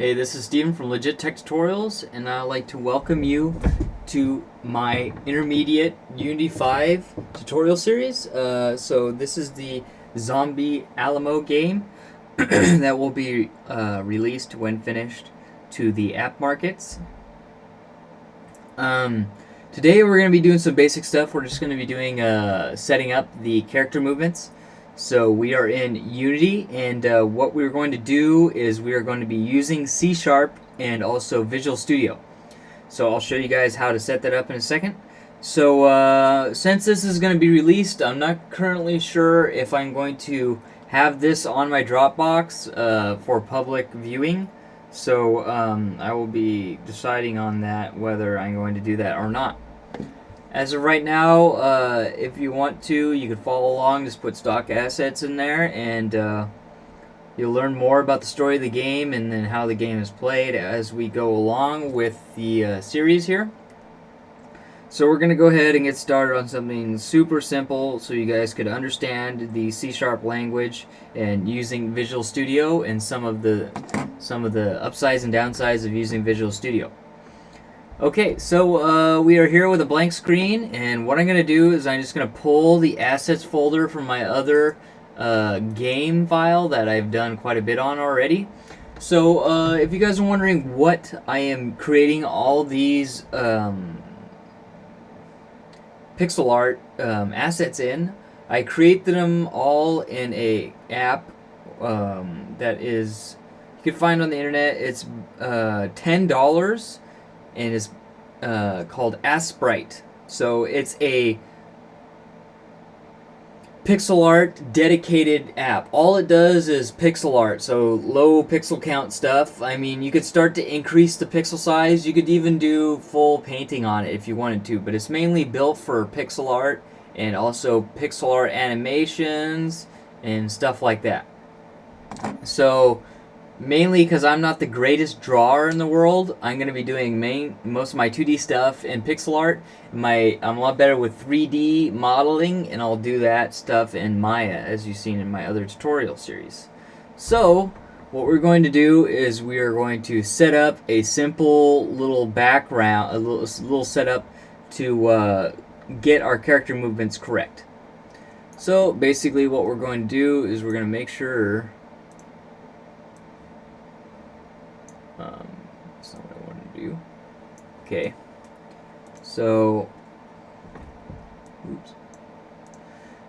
Hey, this is Steven from LegitTechTutorials, and I'd like to welcome you to my intermediate Unity5 tutorial series. So this is the Zombie Alamo game that will be released when finished to the app markets. Today we're going to be doing some basic stuff. We're just going to be doing setting up the character movements. So we are in Unity, and what we're going to do is we are going to be using C# and also Visual Studio. So I'll show you guys how to set that up in a second. So since this is going to be released, I'm not currently sure if I'm going to have this on my Dropbox for public viewing. So I will be deciding on that, whether I'm going to do that or not. As of right now, if you want to, you could follow along, just put stock assets in there, and you'll learn more about the story of the game and then how the game is played as we go along with the series here. So we're going to go ahead and get started on something super simple so you guys could understand the C# language and using Visual Studio and some of the upsides and downsides of using Visual Studio. Okay, so we are here with a blank screen, and what I'm going to do is I'm just going to pull the assets folder from my other game file that I've done quite a bit on already. So if you guys are wondering what I am creating all these pixel art assets in, I create them all in a app that is, you can find on the internet. It's $10. And it's called Asprite. So it's a pixel art dedicated app. All it does is pixel art, so low pixel count stuff. I mean, you could start to increase the pixel size. You could even do full painting on it if you wanted to, but it's mainly built for pixel art and also pixel art animations and stuff like that. So mainly because I'm not the greatest drawer in the world, I'm going to be doing most of my 2D stuff in pixel art. I'm a lot better with 3D modeling, and I'll do that stuff in Maya, as you've seen in my other tutorial series. So what we're going to do is we are going to set up a simple little background, a little setup to get our character movements correct. So basically what we're going to do is we're going to make sure that's not what I want to do. Okay, so oops.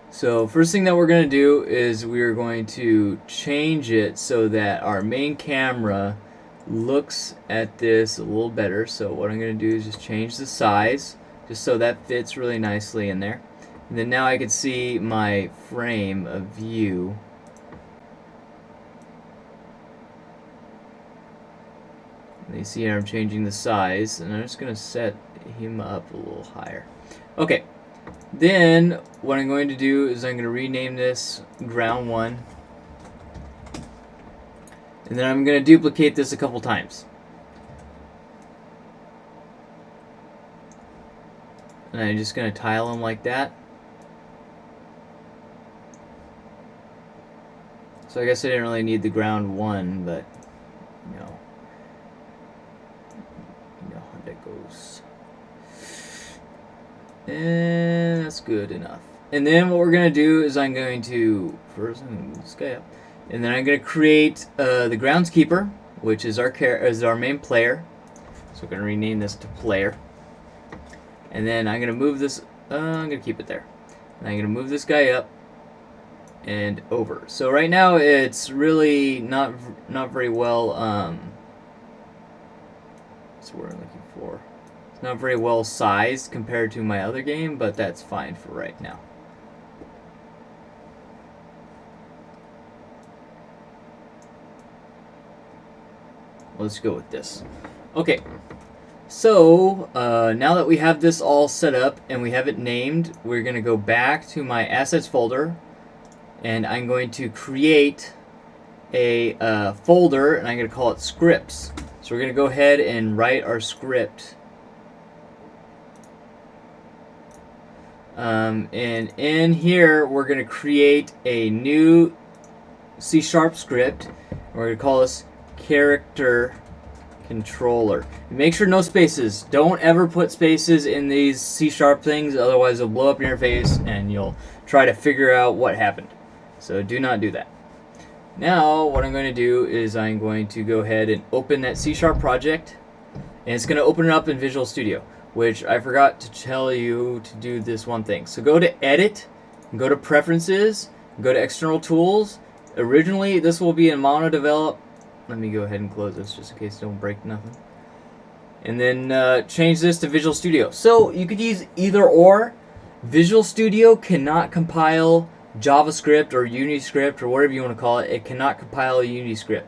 So first thing that we're going to do is we're going to change it so that our main camera looks at this a little better. So what I'm going to do is just change the size just so that fits really nicely in there. And then now I can see my frame of view. You see I'm changing the size, and I'm just going to set him up a little higher. Okay, then what I'm going to do is I'm going to rename this ground 1, and then I'm going to duplicate this a couple times. And I'm just going to tile them like that. So I guess I didn't really need the ground 1, but you know. That goes, and that's good enough. And then what we're gonna do is I'm going to first move this guy up, and then I'm gonna create the groundskeeper, which is our main player. So we're gonna rename this to player, and then I'm gonna move this. I'm gonna keep it there, and I'm gonna move this guy up and over. So right now it's really not very well. That's what I'm looking for. It's not very well sized compared to my other game, but that's fine for right now. Let's go with this. Okay, so now that we have this all set up and we have it named, we're going to go back to my assets folder, and I'm going to create a folder, and I'm going to call it scripts. So we're going to go ahead and write our script. And in here, we're going to create a new C# script. We're going to call this character controller. Make sure no spaces. Don't ever put spaces in these C# things, otherwise they'll blow up in your face and you'll try to figure out what happened. So do not do that. Now what I'm going to do is I'm going to go ahead and open that C# project, and it's going to open it up in Visual Studio, which I forgot to tell you to do this one thing. So go to Edit, go to Preferences, go to External Tools. Originally this will be in Mono Develop. Let me go ahead and close this just in case it don't break nothing. And then change this to Visual Studio. So you could use either or. Visual Studio cannot compile JavaScript or Uniscript or whatever you want to call it. It cannot compile a Uniscript.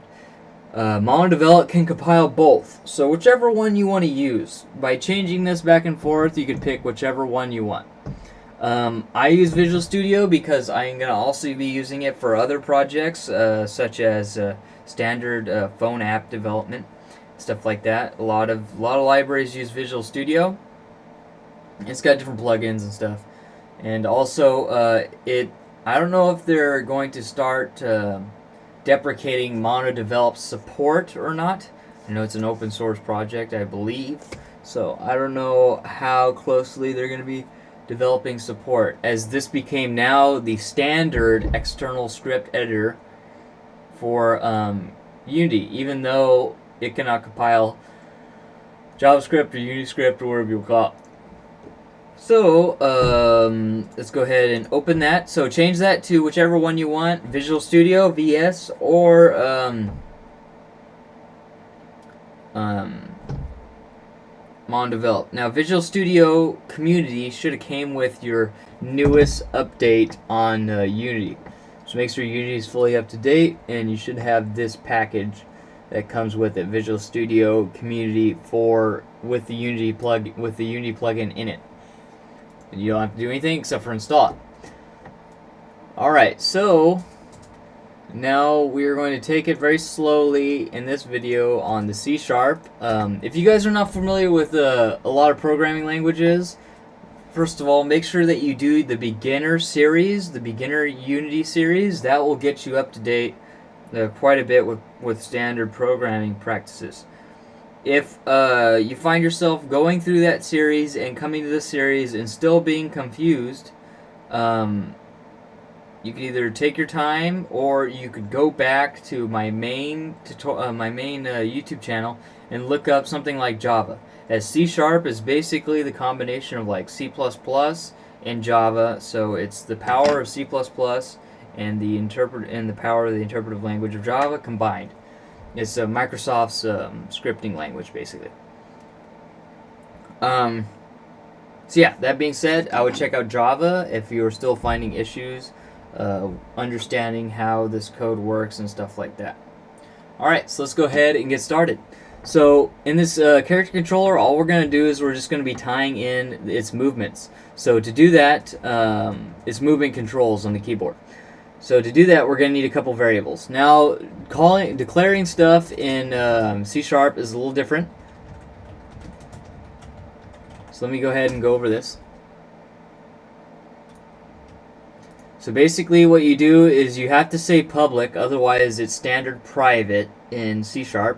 Mono Develop can compile both. So whichever one you want to use. By changing this back and forth, you can pick whichever one you want. I use Visual Studio because I'm going to also be using it for other projects, such as standard phone app development, stuff like that. A lot of libraries use Visual Studio. It's got different plugins and stuff, and also I don't know if they're going to start deprecating Mono Develop support or not. I know it's an open source project, I believe, so I don't know how closely they're going to be developing support, as this became now the standard external script editor for Unity, even though it cannot compile JavaScript or Uniscript or whatever you call it. So let's go ahead and open that. So change that to whichever one you want, Visual Studio, VS, or Mono Develop. Now Visual Studio Community should have came with your newest update on Unity. So make sure Unity is fully up to date, and you should have this package that comes with it, Visual Studio Community with the Unity plugin in it. And you don't have to do anything except for install it. Alright, so now we're going to take it very slowly in this video on the C#. If you guys are not familiar with a lot of programming languages, first of all, make sure that you do the beginner series, the beginner Unity series. That will get you up to date quite a bit with standard programming practices. If you find yourself going through that series and coming to this series and still being confused, you could either take your time, or you could go back to my main YouTube channel and look up something like Java. As C# is basically the combination of like C++ and Java, so it's the power of C++ and the power of the interpretive language of Java combined. It's Microsoft's scripting language, basically. So yeah, that being said, I would check out Java if you're still finding issues understanding how this code works and stuff like that. Alright, so let's go ahead and get started. So in this character controller, all we're going to do is we're just going to be tying in its movements. So to do that, it's movement controls on the keyboard. So to do that, we're going to need a couple variables. Now, declaring stuff in C# is a little different. So let me go ahead and go over this. So basically what you do is you have to say public, otherwise it's standard private in C#. So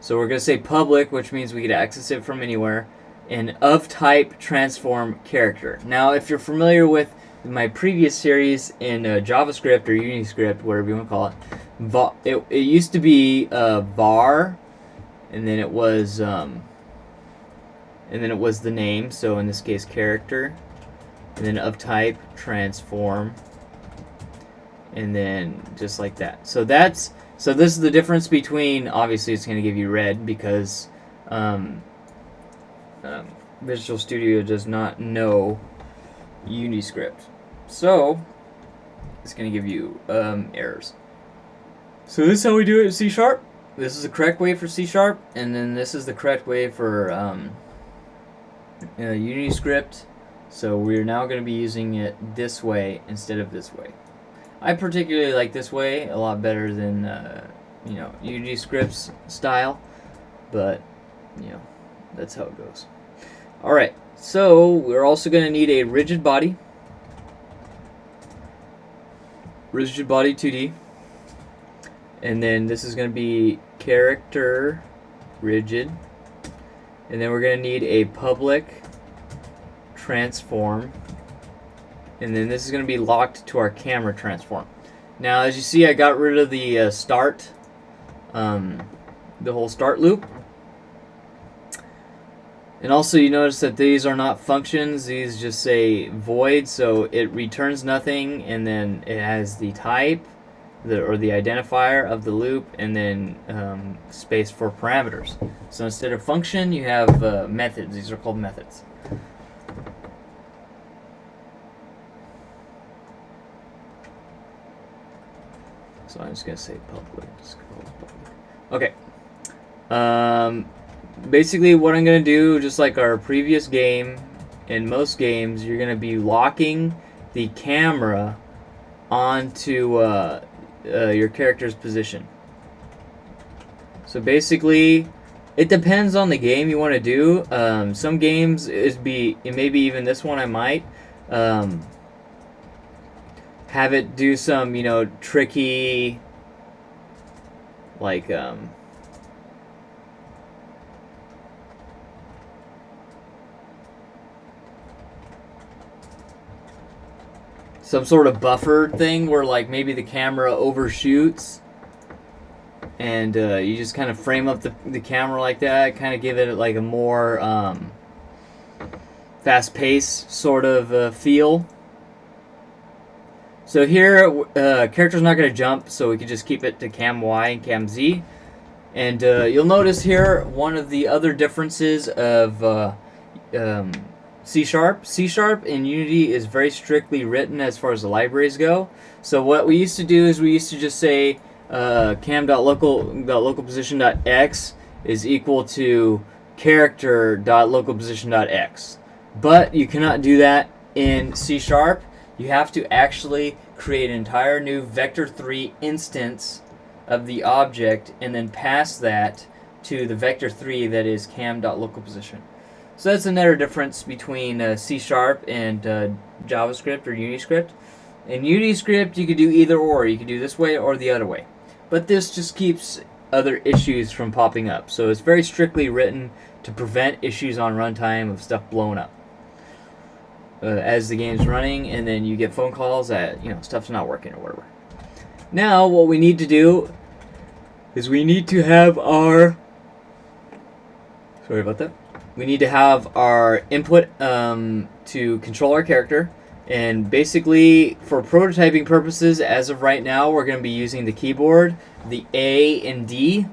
we're going to say public, which means we can access it from anywhere, and of type transform character. Now if you're familiar with my previous series in JavaScript or Uniscript, whatever you want to call it, it used to be var, and then it was the name, so in this case character, and then of type transform, and then just like that. So this is the difference between, obviously it's going to give you red because Visual Studio does not know Uniscript. So it's going to give you errors. So this is how we do it in C#. This is the correct way for C#, and then this is the correct way for Uniscript. So we're now going to be using it this way instead of this way. I particularly like this way a lot better than Uniscript's style, but that's how it goes. Alright, so we're also going to need a Rigidbody 2D, and then this is going to be character rigid, and then we're going to need a public transform, and then this is going to be locked to our camera transform. Now, as you see, I got rid of the start, the whole start loop. And also, you notice that these are not functions. These just say void, so it returns nothing, and then it has the type, or the identifier of the loop, and then space for parameters. So instead of function, you have methods. These are called methods. So I'm just going to say public. Okay. Basically, what I'm going to do, just like our previous game, in most games, you're going to be locking the camera onto your character's position. So basically, it depends on the game you want to do. Some games, maybe even this one I might, have it do some, tricky, like, some sort of buffer thing where, like, maybe the camera overshoots, and you just kind of frame up the camera like that, kind of give it like a more fast-paced sort of feel. So here, character's not going to jump, so we can just keep it to cam Y and cam Z. And you'll notice here one of the other differences of C#. C# in Unity is very strictly written as far as the libraries go. So what we used to do is we used to just say cam.localposition.x is equal to character.localposition.x. But you cannot do that in C#. You have to actually create an entire new vector3 instance of the object and then pass that to the vector3 that is cam.localposition. So that's another difference between C# and JavaScript or Uniscript. In Uniscript, you could do either or. You could do this way or the other way. But this just keeps other issues from popping up. So it's very strictly written to prevent issues on runtime of stuff blowing up as the game's running, and then you get phone calls that stuff's not working or whatever. Now, what we need to do is we need to have our we need to have our input to control our character. And basically, for prototyping purposes, as of right now, we're going to be using the keyboard, the A and D.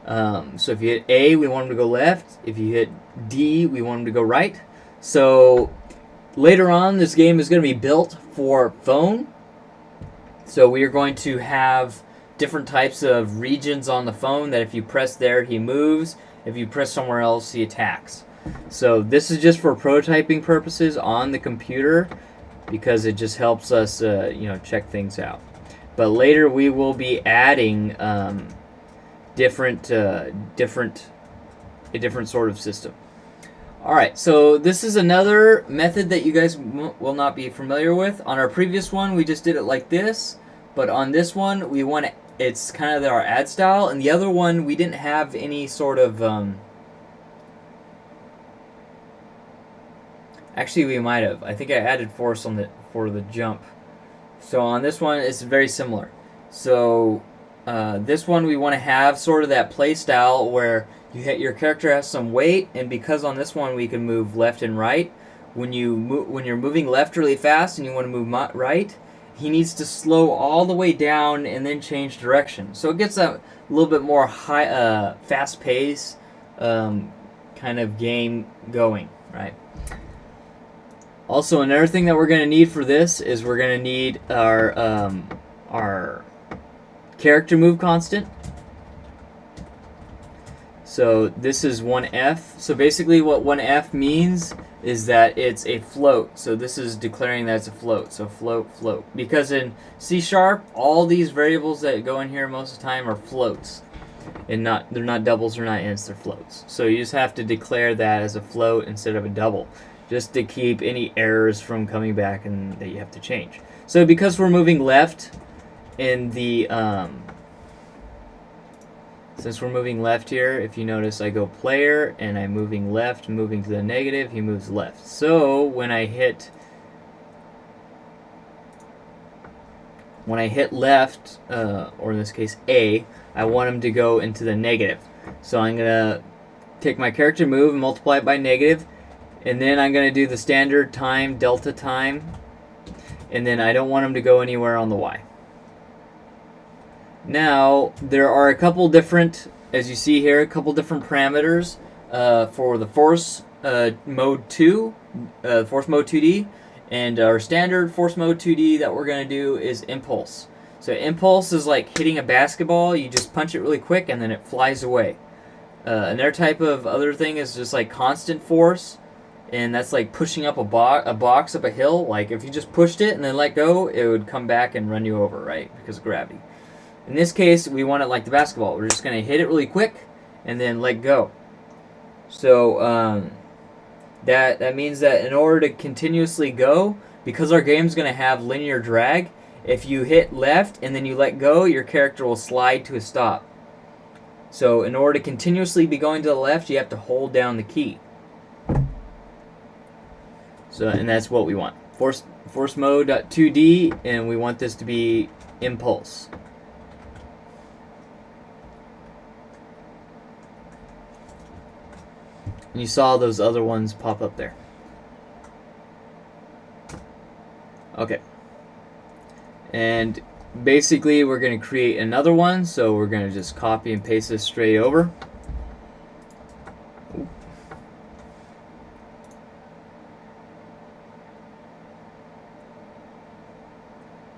So if you hit A, we want them to go left. If you hit D, we want them to go right. So later on, this game is going to be built for phone. So we are going to have different types of regions on the phone that if you press there, he moves. If you press somewhere else, he attacks. So this is just for prototyping purposes on the computer, because it just helps us, check things out. But later we will be adding a different sort of system. All right, so this is another method that you guys will not be familiar with. On our previous one, we just did it like this, but on this one, we want to. It's kind of our add style, and the other one we didn't have any sort of. Actually, we might have. I think I added force for the jump. So on this one, it's very similar. So this one, we want to have sort of that play style where your character has some weight, and because on this one we can move left and right. When you're moving left really fast and you want to move right, he needs to slow all the way down and then change direction. So it gets a little bit more fast pace kind of game going, right? Also, another thing that we're going to need for this is we're going to need our character move constant. So this is 1F. So basically what 1F means is that it's a float. So this is declaring that it's a float. So float, float. Because in C#, all these variables that go in here most of the time are floats. And they're not doubles or not ints, they're floats. So you just have to declare that as a float instead of a double, just to keep any errors from coming back and that you have to change. So because we're moving left in the Since we're moving left here, if you notice, I go player and I'm moving left, moving to the negative, he moves left. So when I hit left, or in this case A, I want him to go into the negative. So I'm gonna take my character move and multiply it by negative, and then I'm gonna do the standard time, delta time, and then I don't want him to go anywhere on the Y. Now, there are a couple different, as you see here, a couple different parameters for the force mode 2, force mode 2D, and our standard force mode 2D that we're going to do is impulse. So impulse is like hitting a basketball, you just punch it really quick and then it flies away. Another type of other thing is just like constant force, and that's like pushing up a box up a hill. Like if you just pushed it and then let go, it would come back and run you over, right? Because of gravity. In this case, we want it like the basketball. We're just going to hit it really quick and then let go. So that means that in order to continuously go, because our game's going to have linear drag, if you hit left and then you let go, your character will slide to a stop. So in order to continuously be going to the left, you have to hold down the key. So, and that's what we want. Force mode 2D, and we want this to be impulse. And you saw those other ones pop up there. Okay. And basically we're going to create another one, so we're going to just copy and paste this straight over.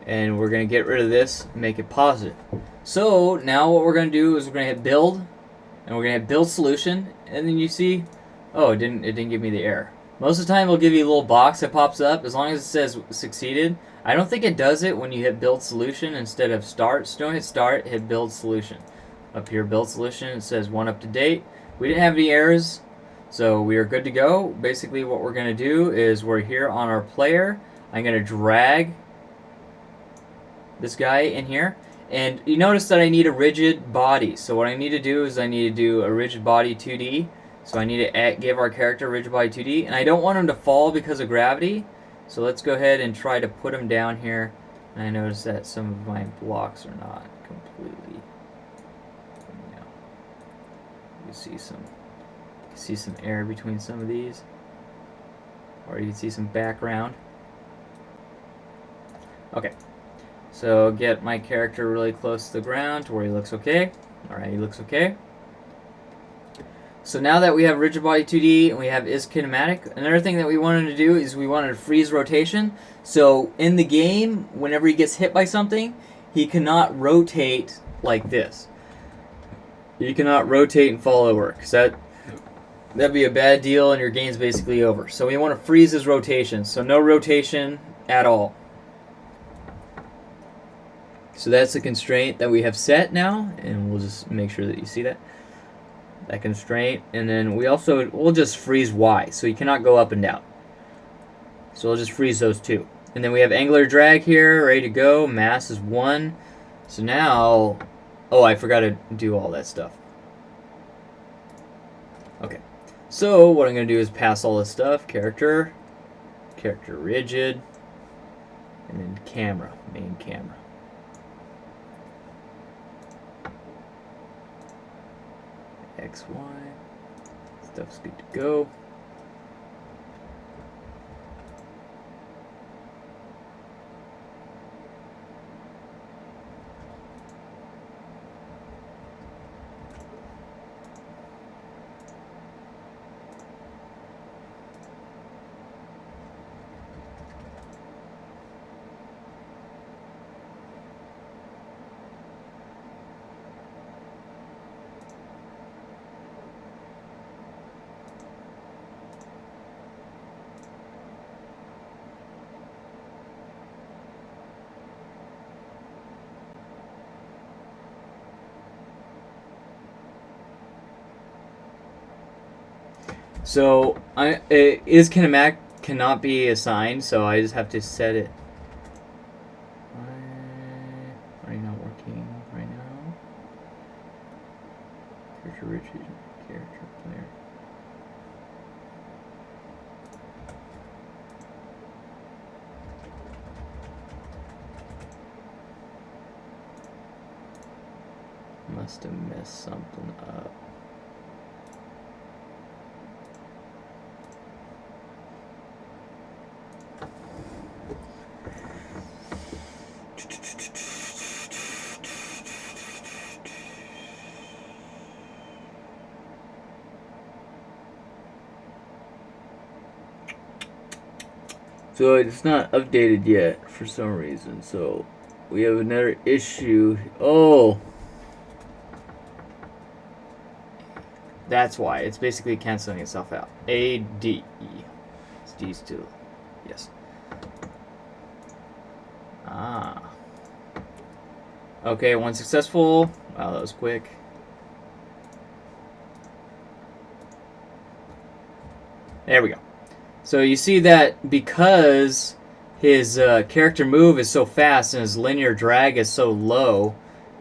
And we're going to get rid of this, make it positive. So now what we're going to do is we're going to hit build, and we're going to hit build solution, and then you see, oh, it didn't give me the error. Most of the time it'll give you a little box that pops up as long as it says succeeded. I don't think it does it when you hit build solution instead of start. So don't hit start, hit build solution. Up here, build solution, it says 1 up to date. We didn't have any errors, so we are good to go. Basically what we're going to do is we're here on our player. I'm going to drag this guy in here. And you notice that I need a rigid body. So what I need to do is I need to do a rigid body 2D. So I need to give our character rigid body 2D. And I don't want him to fall because of gravity. So let's go ahead and try to put him down here. And I notice that some of my blocks are not completely. You can see some air between some of these. Or you can see some background. Okay. So get my character really close to the ground to where he looks okay. Alright, he looks okay. So now that we have rigid body 2D and we have is kinematic, another thing that we wanted to do is we wanted to freeze rotation. So in the game, whenever he gets hit by something, he cannot rotate like this. You cannot rotate and fall over, because that'd be a bad deal and your game's basically over. So we want to freeze his rotation. So no rotation at all. So that's a constraint that we have set now, and we'll just make sure that you see that constraint. And then we'll just freeze Y, so you cannot go up and down. So we'll just freeze those two. And then we have angular drag here, ready to go. Mass is 1. So now, oh, I forgot to do all that stuff. Okay. So what I'm going to do is pass all this stuff. Character rigid, and then camera, main camera. X, Y, stuff's good to go. So is kinematic cannot be assigned, so I just have to set it. Are you not working right now? character rigid character player. Must have messed something up. So it's not updated yet for some reason. So we have another issue. Oh, that's why. It's basically canceling itself out. A-D-E. It's D's too. Yes. Ah. Okay, one successful. Wow, that was quick. There we go. So you see that because his character move is so fast and his linear drag is so low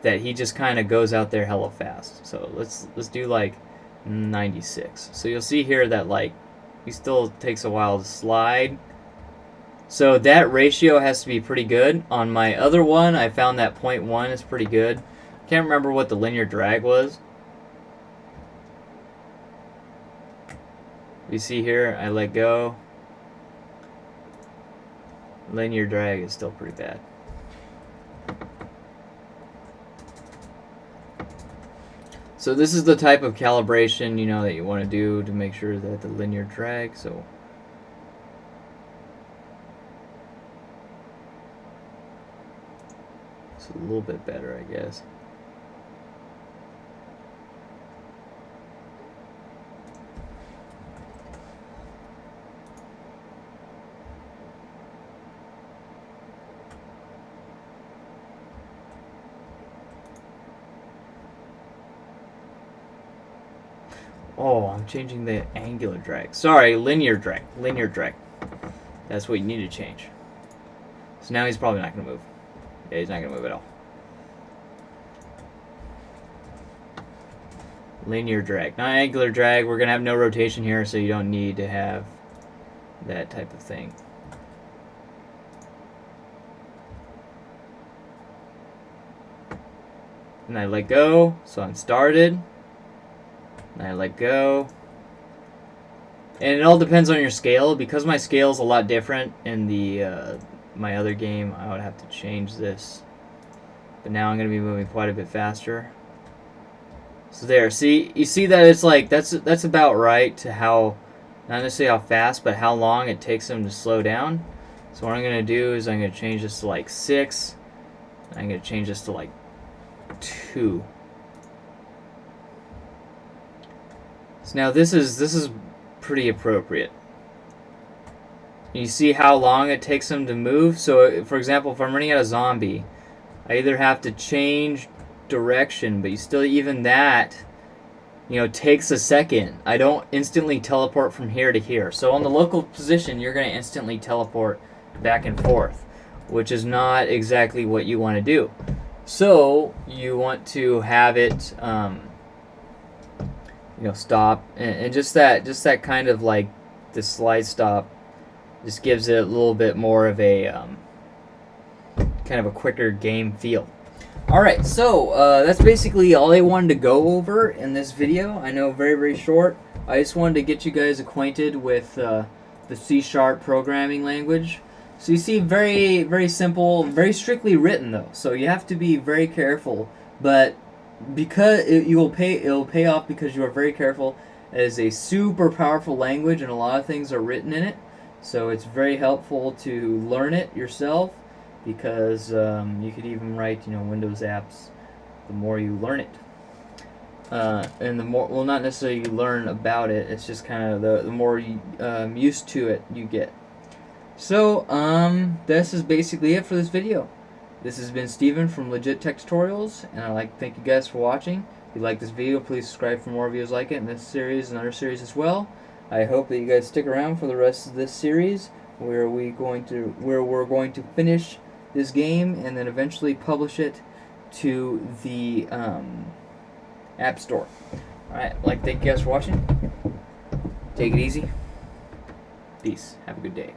that he just kind of goes out there hella fast. So let's do like 96. So you'll see here that like he still takes a while to slide. So that ratio has to be pretty good. On my other one, I found that 0.1 is pretty good. Can't remember what the linear drag was. You see here, I let go. Linear drag is still pretty bad. So this is the type of calibration, you know, that you want to do to make sure that the linear drag, so it's a little bit better, I guess. Oh, I'm changing the angular drag. Sorry, linear drag. Linear drag. That's what you need to change. So now he's probably not going to move. Yeah, he's not going to move at all. Linear drag. Not angular drag. We're going to have no rotation here, so you don't need to have that type of thing. And I let go, so I'm started. And I let go. And it all depends on your scale. Because my scale is a lot different in the my other game, I would have to change this. But now I'm going to be moving quite a bit faster. So there, see, you see that it's like that's about right to how, not necessarily how fast, but how long it takes them to slow down. So what I'm going to do is I'm going to change this to like 6. I'm going to change this to like 2. So now this is pretty appropriate. You see how long it takes them to move? So for example, if I'm running at a zombie, I either have to change direction, but you still, even that, you know, takes a second. I don't instantly teleport from here to here. So on the local position, you're going to instantly teleport back and forth, which is not exactly what you want to do. So you want to have it you know, stop, and just that kind of like the slide stop just gives it a little bit more of a kind of a quicker game feel. Alright, so that's basically all I wanted to go over in this video. I know, very short. I just wanted to get you guys acquainted with the C# programming language. So you see, very simple, very strictly written though, so you have to be very careful, but because it'll pay off because you are very careful. It is a super powerful language, and a lot of things are written in it, so it's very helpful to learn it yourself, because you could even write, you know, Windows apps the more you learn it, and the more, well, not necessarily you learn about it, it's just kind of the more you used to it you get. So this is basically it for this video. This has been Steven from LegitTechTutorials, and I'd like to thank you guys for watching. If you like this video, please subscribe for more videos like it in this series and other series as well. I hope that you guys stick around for the rest of this series, where we're going to finish this game and then eventually publish it to the App Store. Alright, thank you guys for watching. Take it easy. Peace. Have a good day.